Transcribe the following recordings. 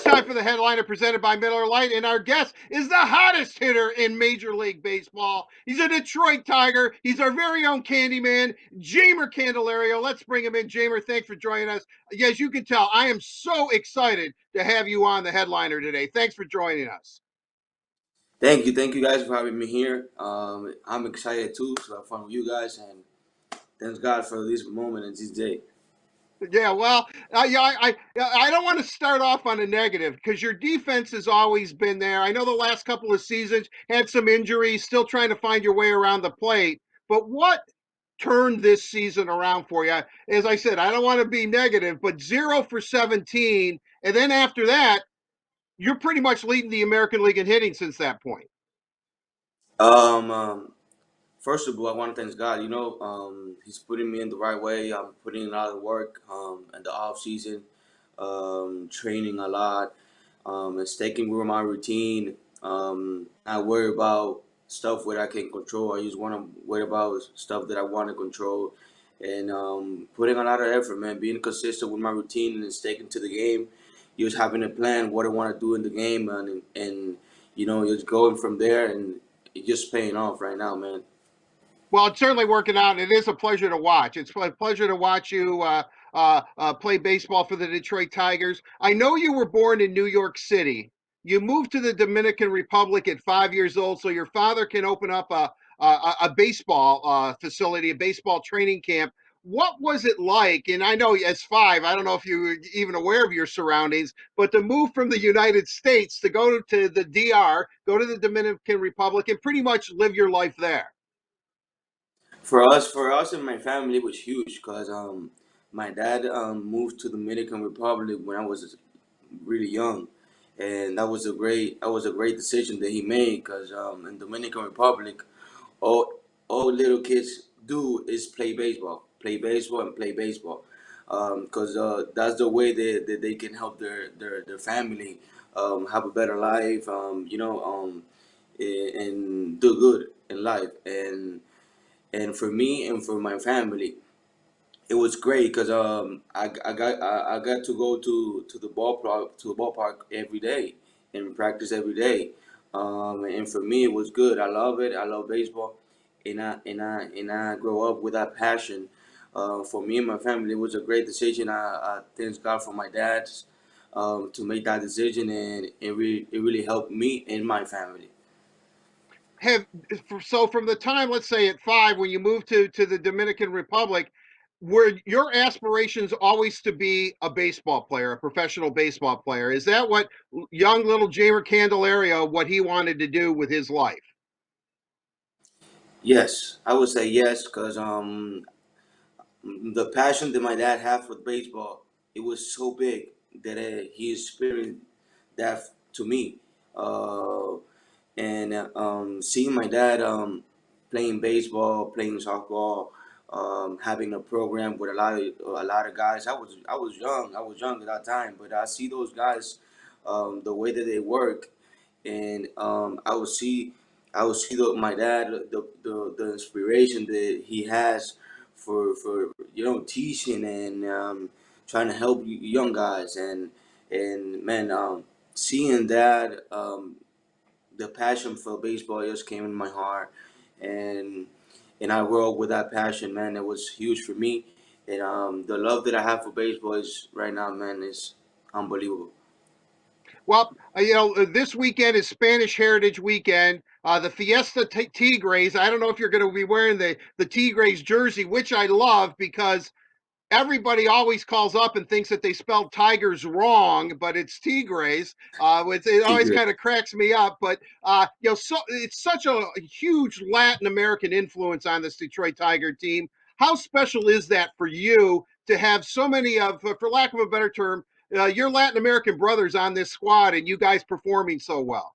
time for the headliner presented by Miller Lite, and our guest is the hottest hitter in Major League Baseball. He's a Detroit Tiger. He's our very own Candyman, Jeimer Candelario. Let's bring him in. Jeimer, thanks for joining us. As you can tell, I am so excited to have you on the headliner today. Thanks for joining us. Thank you guys for having me here. I'm excited too to have fun with you guys, and thanks God for this moment and this day. Yeah, well, I don't want to start off on a negative because your defense has always been there. I know the last couple of seasons had some injuries, still trying to find your way around the plate. But what turned this season around for you? As I said, I don't want to be negative, but 0 for 17, and then after that, you're pretty much leading the American League in hitting since that point. Um, um, First of all, I want to thank God. He's putting me in the right way. I'm putting in a lot of work in the off season, training a lot, and sticking with my routine. Not worry about stuff where I can control. I just want to worry about stuff that I want to control, and putting a lot of effort, man. Being consistent with my routine and sticking to the game. Just having a plan what I want to do in the game, and just going from there, and it's just paying off right now, man. Well, it's certainly working out. It is a pleasure to watch. It's a pleasure to watch you play baseball for the Detroit Tigers. I know you were born in New York City. You moved to the Dominican Republic at 5 years old, so your father can open up a baseball facility, a baseball training camp. What was it like? And I know as five, I don't know if you were even aware of your surroundings, but to move from the United States to go to the DR, go to the Dominican Republic, and pretty much live your life there. For us and my family, it was huge because my dad moved to the Dominican Republic when I was really young, and that was a great decision that he made because in Dominican Republic, all little kids do is play baseball and play baseball, because that's the way that they can help their family have a better life, and do good in life and for me and for my family, it was great because I got to go to the ballpark every day and practice every day, and for me it was good. I love it. I love baseball, and I grow up with that passion. For me and my family, it was a great decision. I thank God for my dad's to make that decision, and it really helped me and my family. have so from the time, let's say at five, when you moved to the Dominican Republic, were your aspirations always to be a baseball player, a professional baseball player? Is that what young little Jeimer Candelario, what he wanted to do with his life? Yes, I would say yes because the passion that my dad had for baseball, it was so big that he experienced that to me. Uh, and seeing my dad playing baseball, playing softball, having a program with a lot of guys. I was young at that time, but I see those guys, the way that they work, and I would see my dad, the inspiration that he has for teaching and trying to help young guys, and man, seeing that, the passion for baseball just came in my heart, and I grew up with that passion, man. It was huge for me, and the love that I have for baseball is right now, man, is unbelievable. Well, this weekend is Spanish Heritage Weekend. The Fiesta Tigres. I don't know if you're going to be wearing the Tigres jersey, which I love because everybody always calls up and thinks that they spelled tigers wrong, but it's Tigres. It always Tigre. kind of cracks me up. But so it's such a huge Latin American influence on this Detroit Tiger team. How special is that for you to have so many of, for lack of a better term, your Latin American brothers on this squad and you guys performing so well?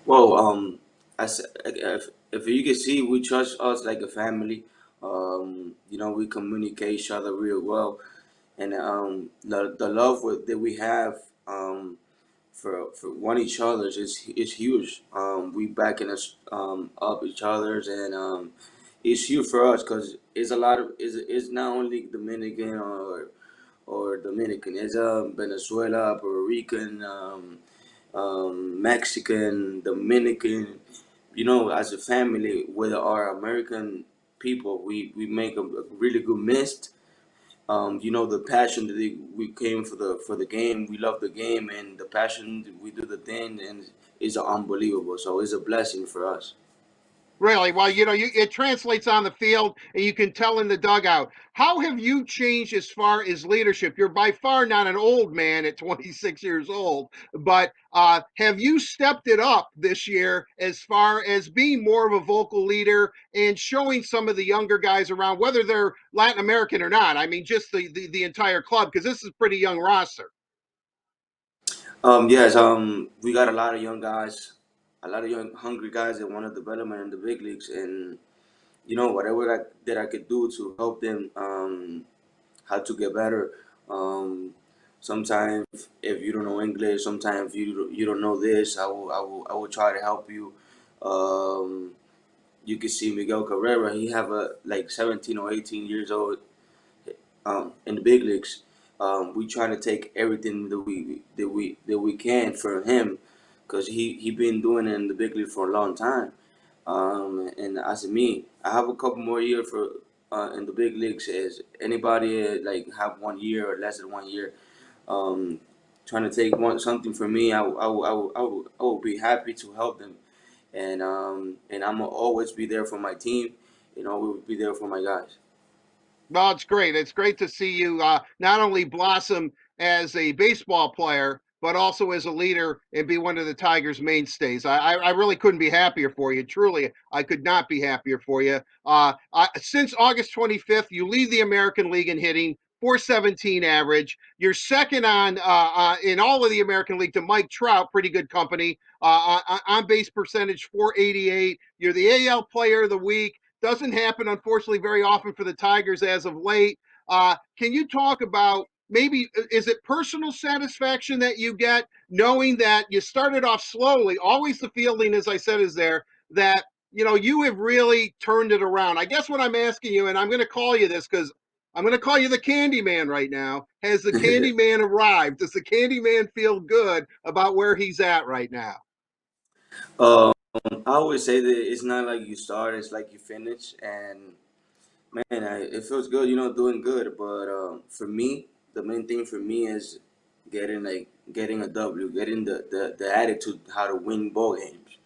Well, if you can see, we trust us like a family. We communicate each other real well, and the love that we have for one each other's is huge. We backing us up each other's, and it's huge for us because it's a lot of it's not only Dominican or Dominican. It's Venezuela, Puerto Rican, Mexican, Dominican. You know, as a family with our American people, we make a really good mix. You know, the passion that we came for the game. We love the game, and the passion that we do the thing, and is unbelievable. So it's a blessing for us. Really? Well, it translates on the field, and you can tell in the dugout. How have you changed as far as leadership? You're by far not an old man at 26 years old, but have you stepped it up this year as far as being more of a vocal leader and showing some of the younger guys around, whether they're Latin American or not? I mean, just the entire club, because this is a pretty young roster. Yes, we got a lot of young guys, a lot of young hungry guys that want to development in the big leagues, and you know, whatever that I could do to help them how to get better. Um, Sometimes if you don't know English, sometimes you don't know this, I will try to help you. Um, you can see Miguel Carrera. He have a like 17 or 18 years old in the big leagues. We try to take everything that we can from him, because he been doing it in the big league for a long time. And as me, I have a couple more years for in the big leagues. As anybody like have 1 year or less than 1 year, um, trying to take something from me, I will be happy to help them, and I'm gonna always be there for my team. You know, we will be there for my guys. Well, it's great. It's great to see you not only blossom as a baseball player, but also as a leader and be one of the Tigers' mainstays. I really couldn't be happier for you. Truly, I could not be happier for you. Since August 25th, you lead the American League in hitting, 417 average. You're second in all of the American League to Mike Trout, pretty good company. On base percentage, 488. You're the AL Player of the Week. Doesn't happen, unfortunately, very often for the Tigers as of late. Can you talk about maybe is it personal satisfaction that you get knowing that you started off slowly? Always the fielding, as I said, is there that you have really turned it around. I guess what I'm asking you, and I'm going to call you this because I'm going to call you the Candy Man right now. Has the Candy Man arrived? Does the Candy Man feel good about where he's at right now? Um, I always say that it's not like you start; it's like you finish. And man, it feels good, you know, doing good. But for me, the main thing for me is getting a W, getting the attitude how to win ball games.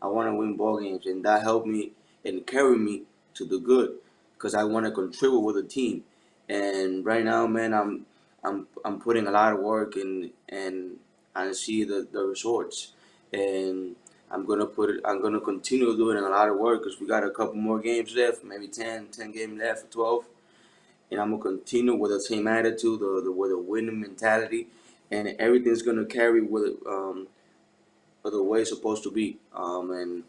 I want to win ball games, and that helped me and carry me to the good, because I want to contribute with the team. And right now, man, I'm putting a lot of work in, and I see the results. And I'm gonna continue doing a lot of work, because we got a couple more games left, maybe 10 games left, 12. And I'm gonna continue with the same attitude, with a winning mentality, and everything's gonna carry with the way it's supposed to be. And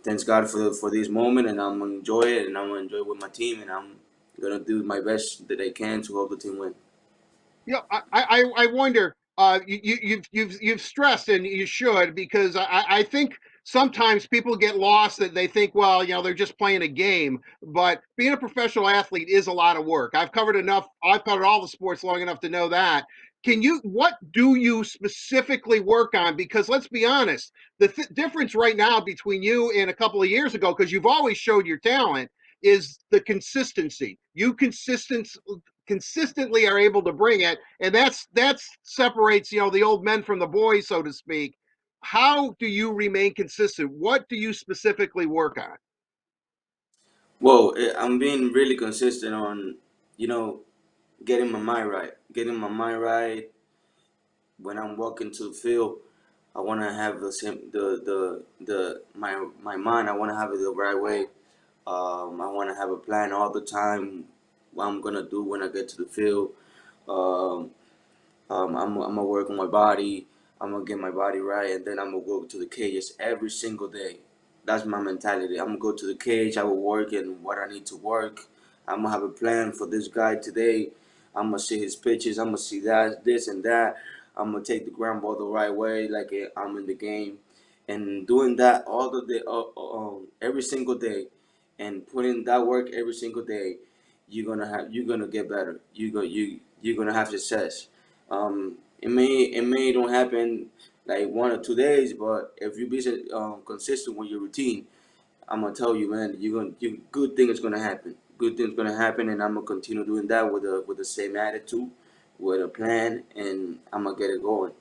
thanks God for this moment, and I'm gonna enjoy it, and I'm gonna enjoy it with my team, and I'm gonna do my best that I can to help the team win. I wonder. You've stressed, and you should, because I think sometimes people get lost that they think, well, they're just playing a game. But being a professional athlete is a lot of work. I've covered enough. I've covered all the sports long enough to know that. What do you specifically work on? Because let's be honest, the difference right now between you and a couple of years ago, because you've always showed your talent, is the consistency. You consistently are able to bring it, and that's separates the old men from the boys, so to speak. How do you remain consistent? What do you specifically work on? Well, I'm being really consistent on, you know, getting my mind right, getting my mind right when I'm walking to the field. I want to have the same my mind. I want to have it the right way. I want to have a plan all the time. What I'm gonna do when I get to the field. Um, I'm gonna work on my body. I'm gonna get my body right, and then I'm gonna go to the cages every single day. That's my mentality. I'm gonna go to the cage. I will work and what I need to work. I'm gonna have a plan for this guy today. I'm gonna see his pitches. I'm gonna see that, this, and that. I'm gonna take the ground ball the right way, like I'm in the game, and doing that all the day, every single day, and putting that work every single day. You're gonna get better. You you're gonna have success. It may don't happen like 1 or 2 days, but if you be consistent with your routine, I'm gonna tell you, man, good thing is gonna happen. Good things gonna happen, and I'm gonna continue doing that with the same attitude, with a plan, and I'm gonna get it going.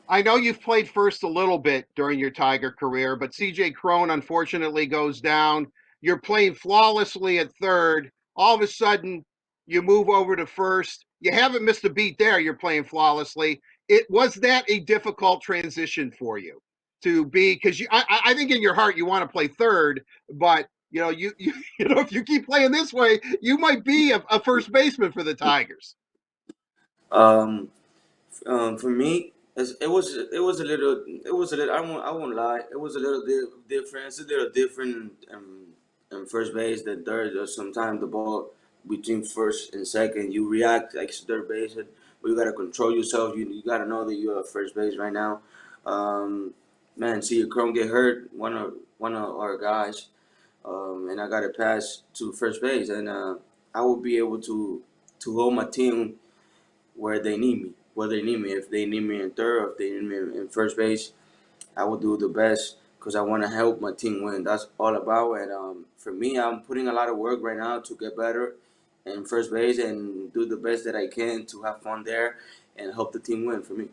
I know you've played first a little bit during your Tiger career, but CJ Crone unfortunately goes down. You're playing flawlessly at third. All of a sudden, you move over to first. You haven't missed a beat there. You're playing flawlessly. It was that a difficult transition for you to be because I think in your heart you want to play third, but you know if you keep playing this way, you might be a first baseman for the Tigers. Um, for me, it was a little. I won't lie. It was a little different. It's a little different in first base than third. Sometimes the ball between first and second, you react like it's third base, but you gotta control yourself. You gotta know that you're at first base right now. Um, Man, see your Chrome get hurt. One of our guys, and I got to pass to first base, and I will be able to hold my team where they need me. Where they need me. If they need me in third, or if they need me in first base, I will do the best because I want to help my team win. That's all about. And for me, I'm putting a lot of work right now to get better in first base and do the best that I can to have fun there and help the team win. For me.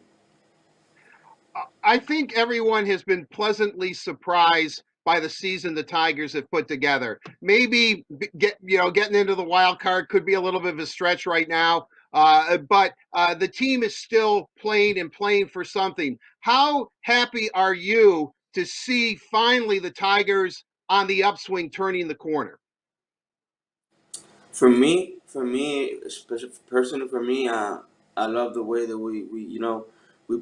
I think everyone has been pleasantly surprised by the season the Tigers have put together. Maybe getting into the wild card could be a little bit of a stretch right now, but the team is still playing and playing for something. How happy are you to see finally the Tigers on the upswing, turning the corner? For me, personally, for me, I love the way that we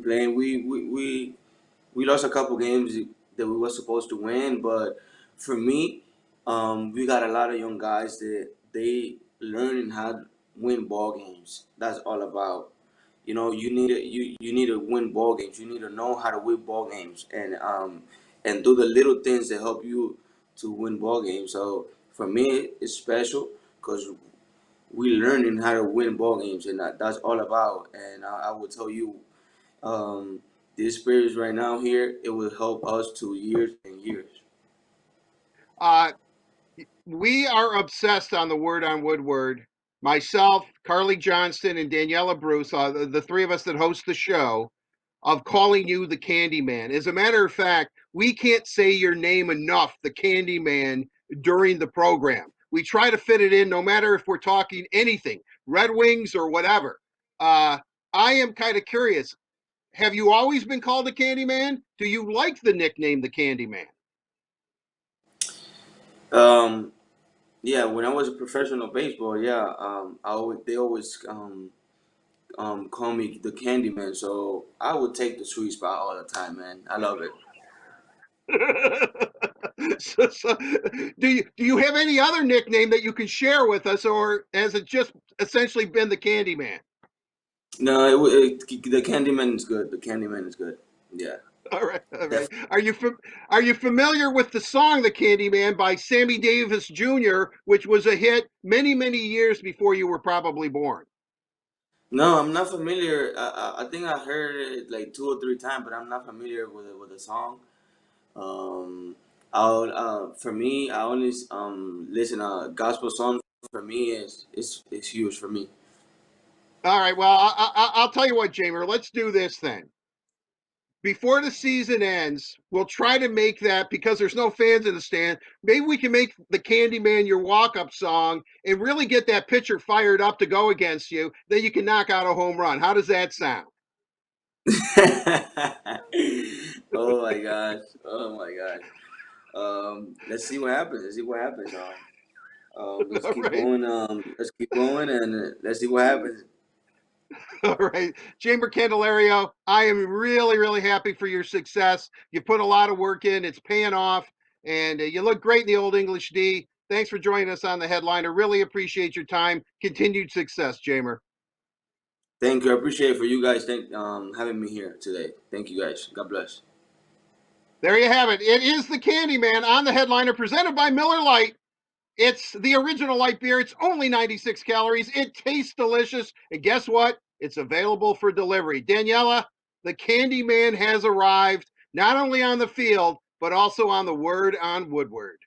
playing. We lost a couple games that we were supposed to win, but for me, we got a lot of young guys that they learning how to win ball games. That's all about. You need to win ball games. You need to know how to win ball games and do the little things that help you to win ball games. So for me, it's special because we learning how to win ball games, and that's all about. And I will tell you, um, the experience right now here, it will help us to years and years. Uh, we are obsessed on the word on Woodward. Myself, Carly Johnston, and Daniela Bruce, the three of us that host the show, of calling you the Candyman. As a matter of fact, we can't say your name enough, the Candyman, during the program. We try to fit it in no matter if we're talking anything, Red Wings or whatever. Uh, I am kind of curious. Have you always been called the Candyman? Do you like the nickname the Candyman? Um, yeah, when I was a professional baseball, yeah, they always call me the Candyman, so I would take the sweet spot all the time, man. I love it. So, do you have any other nickname that you can share with us, or has it just essentially been the Candyman? No, the Candyman is good. The Candyman is good. Yeah, All right, all right. definitely. Are you familiar with the song "The Candyman" by Sammy Davis Jr., which was a hit many years before you were probably born? No, I'm not familiar. I think I heard it like 2 or 3 times, but I'm not familiar with the song. Um, for me, I only listen gospel songs. For me, it's huge for me. All right. Well, I'll tell you what, Jamer. Let's do this then. Before the season ends, we'll try to make that because there's no fans in the stand. Maybe we can make the Candyman your walk-up song and really get that pitcher fired up to go against you. Then you can knock out a home run. How does that sound? Oh my gosh! Oh my gosh! Let's see what happens. Let's see what happens. Let's All keep right. going. Let's keep going, and let's see what happens. All right. Jeimer Candelario, I am really happy for your success. You put a lot of work in, it's paying off, and you look great in the Old English D. Thanks for joining us on the headliner. Really appreciate your time. Continued success, Jeimer. Thank you. I appreciate it for you guys. Having me here today. Thank you guys. God bless. There you have it. It is the Candyman on the headliner presented by Miller Lite. It's the original light beer. It's only 96 calories. It tastes delicious. And guess what? It's available for delivery. Daniela, the Candy Man has arrived, not only on the field, but also on the word on Woodward.